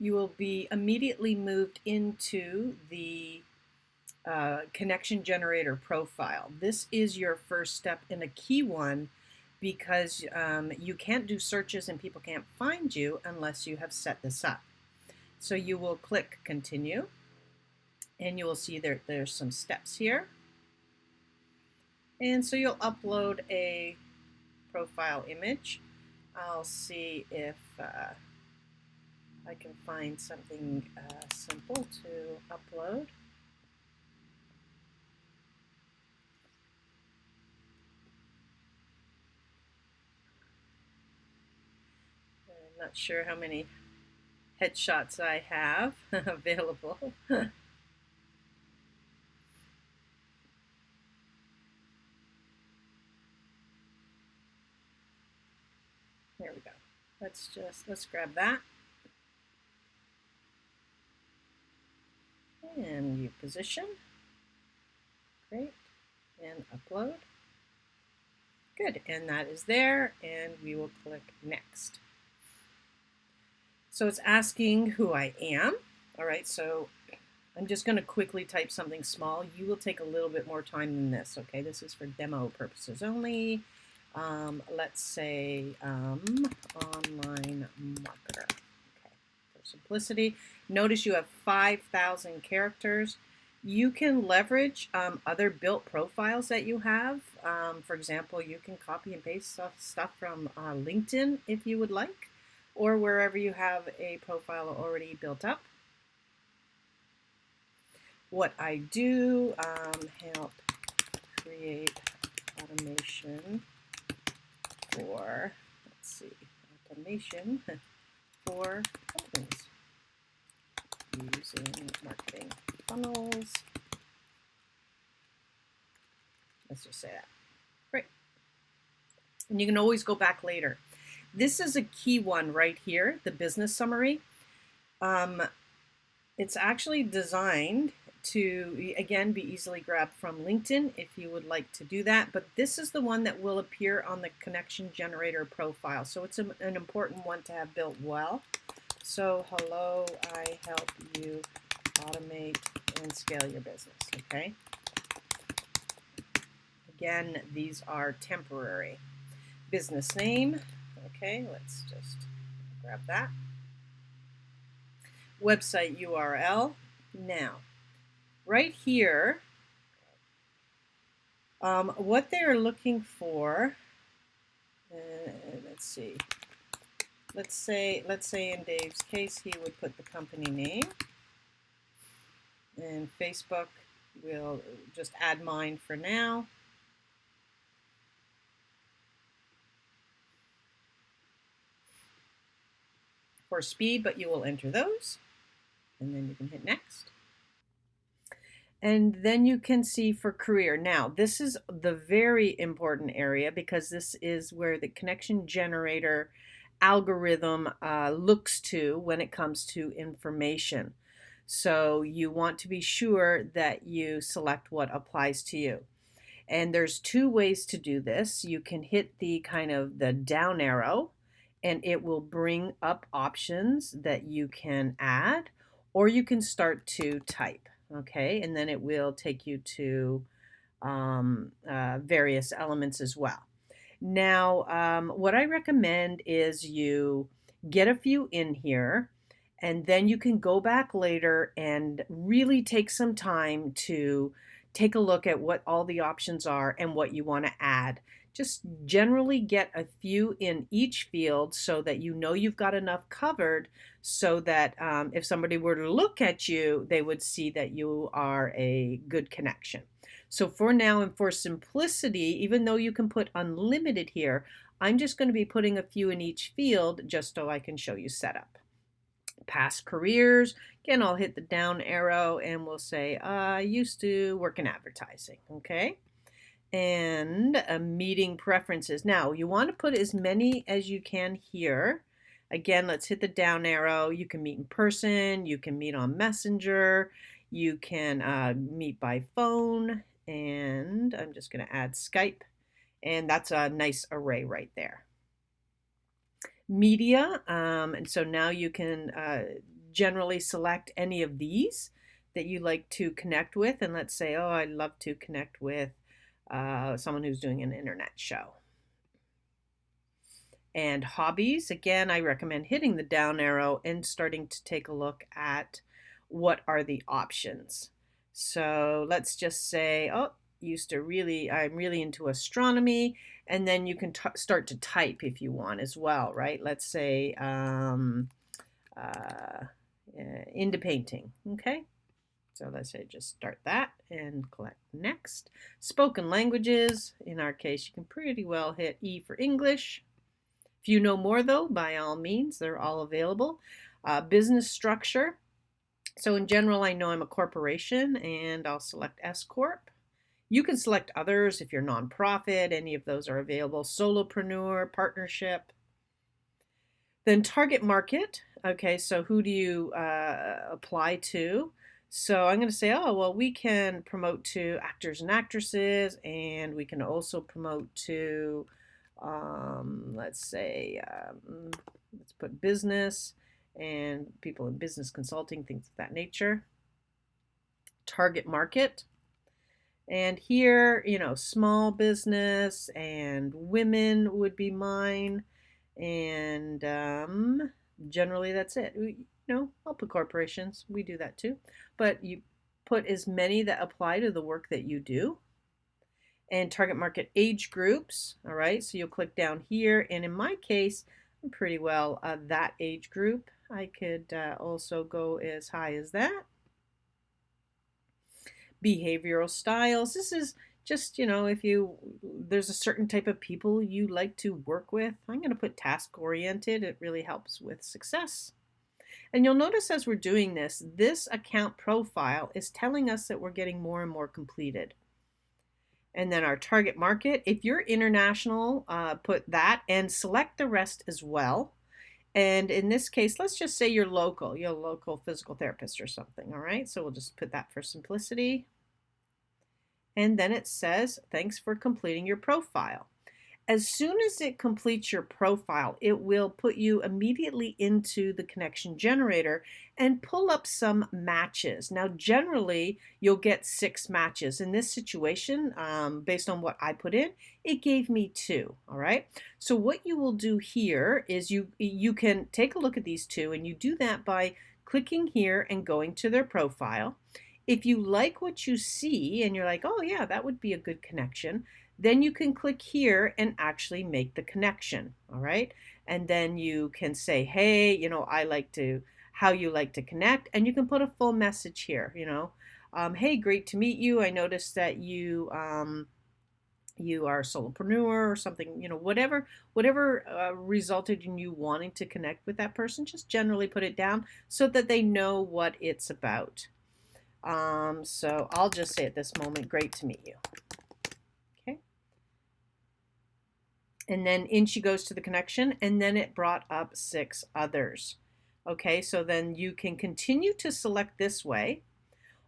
you will be immediately moved into the Konnection Generator profile. This is your first step and a key one because you can't do searches and people can't find you unless you have set this up. So you will click continue and you will see there's some steps here. And so you'll upload a profile image. I'll see if I can find something simple to upload. I'm not sure how many headshots I have available. There we go. Let's grab that. And you position. Great. And upload. Good. And that is there. And we will click next. So it's asking who I am. All right. So I'm just going to quickly type something small. You will take a little bit more time than this. Okay. This is for demo purposes only. Let's say online marketer. Okay. For simplicity. Notice you have 5,000 characters. You can leverage other built profiles that you have. For example, you can copy and paste stuff from LinkedIn if you would like, or wherever you have a profile already built up. What I do, help create automation for, let's see, automation for companies using marketing funnels. Let's just say that. Great. And you can always go back later. This is a key one right here, the business summary. It's actually designed to, again, be easily grabbed from LinkedIn if you would like to do that. But this is the one that will appear on the Konnection Generator profile. So it's an important one to have built well. So hello, I help you automate and scale your business, okay? Again, these are temporary. Business name, okay, let's just grab that. Website URL. Now, right here, what they're looking for, let's see. Let's say in Dave's case, he would put the company name. And Facebook, we'll just add mine for now. For speed, but you will enter those. And then you can hit next. And then you can see for career. Now, this is the very important area because this is where the Konnection Generator algorithm looks to when it comes to information. So you want to be sure that you select what applies to you. And there's two ways to do this. You can hit the kind of the down arrow and it will bring up options that you can add, or you can start to type, okay? And then it will take you to various elements as well. Now, what I recommend is you get a few in here, and then you can go back later and really take some time to take a look at what all the options are and what you want to add. Just generally get a few in each field so that you know you've got enough covered so that if somebody were to look at you, they would see that you are a good connection. So for now and for simplicity, even though you can put unlimited here, I'm just going to be putting a few in each field just so I can show you setup. Past careers, again, I'll hit the down arrow and we'll say, I used to work in advertising, okay? And meeting preferences. Now, you want to put as many as you can here. Again, let's hit the down arrow. You can meet in person, you can meet on Messenger, you can meet by phone, and I'm just going to add Skype, and that's a nice array right there. Media, and so now you can generally select any of these that you like to connect with. And let's say, oh, I'd love to connect with someone who's doing an internet show. And hobbies, again, I recommend hitting the down arrow and starting to take a look at what are the options. So let's just say, oh, I'm really into astronomy, and then you can start to type if you want as well, right? Let's say into painting, okay? So let's say just start that and click next. Spoken languages, in our case, you can pretty well hit E for English. If you know more though, by all means, they're all available. Business structure. So in general, I know I'm a corporation and I'll select S Corp. You can select others if you're nonprofit, any of those are available. Solopreneur, partnership. Then target market. Okay, so who do you apply to? So I'm going to say, oh, well, we can promote to actors and actresses, and we can also promote to, let's say, let's put business and people in business consulting, things of that nature. Target market. And here, small business and women would be mine. And generally that's it. I'll put corporations. We do that too. But you put as many that apply to the work that you do. And target market age groups. All right, so you'll click down here. And in my case, I'm pretty well that age group. I could also go as high as that. Behavioral styles. This is just, if there's a certain type of people you like to work with. I'm going to put task oriented. It really helps with success. And you'll notice as we're doing this account profile is telling us that we're getting more and more completed. And then our target market, if you're international, put that and select the rest as well. And in this case, let's just say you're a local physical therapist or something. All right, so we'll just put that for simplicity. And then it says, thanks for completing your profile. As soon as it completes your profile, it will put you immediately into the connection generator and pull up some matches. Now, generally, you'll get 6 matches. In this situation, based on what I put in, it gave me 2, all right? So what you will do here is you can take a look at these 2, and you do that by clicking here and going to their profile. If you like what you see and you're like, oh yeah, that would be a good connection, then you can click here and actually make the connection, all right? And then you can say, hey, I like how you like to connect, and you can put a full message here, hey, great to meet you. I noticed that you are a solopreneur or something, whatever resulted in you wanting to connect with that person, just generally put it down so that they know what it's about. So I'll just say at this moment, great to meet you. Okay. And then in she goes to the connection, and then it brought up 6 others. Okay, so then you can continue to select this way,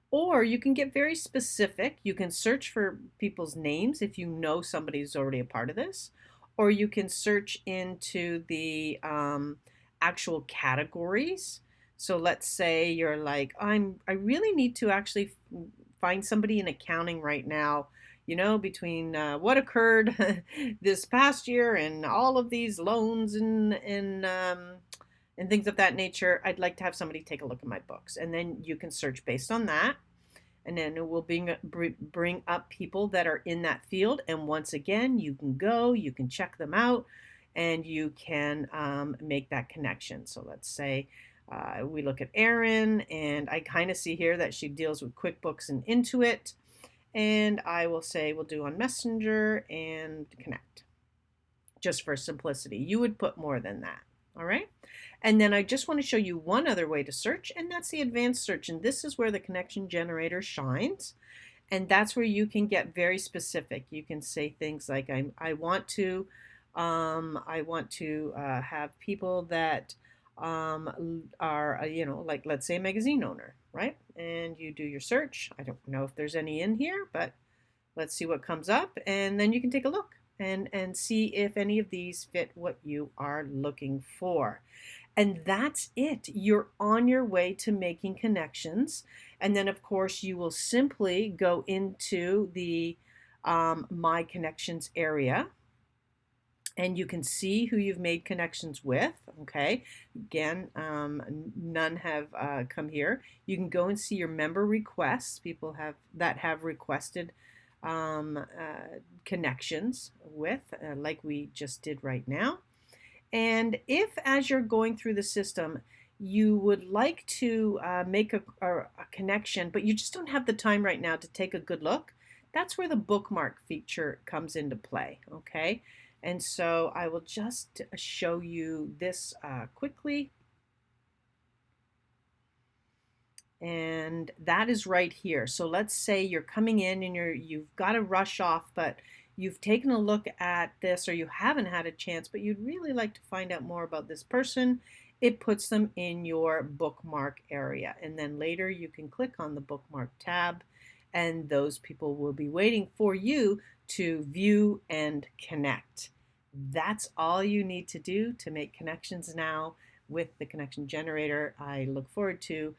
or you can get very specific. You can search for people's names if you know somebody's already a part of this, or you can search into the actual categories. So let's say you're like, I really need to actually find somebody in accounting right now, between what occurred this past year and all of these loans and things of that nature. I'd like to have somebody take a look at my books. And then you can search based on that. And then it will bring up people that are in that field. And once again, you can check them out, and you can make that connection. So let's say we look at Erin, and I kind of see here that she deals with QuickBooks and Intuit. And I will say we'll do on Messenger and connect, just for simplicity. You would put more than that, all right? And then I just want to show you one other way to search, and that's the advanced search. And this is where the connection generator shines. And that's where you can get very specific. You can say things like, I want to have people that are, like, let's say a magazine owner, right? And you do your search. I don't know if there's any in here, but let's see what comes up. And then you can take a look and see if any of these fit what you are looking for. And that's it. You're on your way to making connections. And then, of course, you will simply go into the My Connections area, and you can see who you've made connections with. Okay, again, none have come here. You can go and see your member requests, people have requested connections with, like we just did right now. And if, as you're going through the system, you would like to make a connection, but you just don't have the time right now to take a good look, that's where the bookmark feature comes into play, okay? And so I will just show you this quickly. And that is right here. So let's say you're coming in and you've got to rush off, but you've taken a look at this, or you haven't had a chance, but you'd really like to find out more about this person. It puts them in your bookmark area. And then later you can click on the bookmark tab, and those people will be waiting for you to view and connect. That's all you need to do to make connections now with the Konnection Generator. I look forward to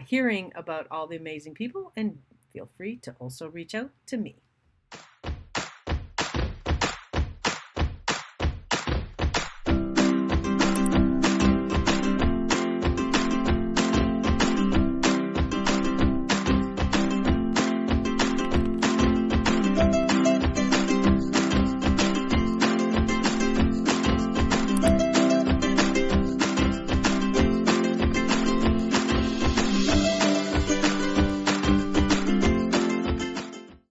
hearing about all the amazing people, and feel free to also reach out to me.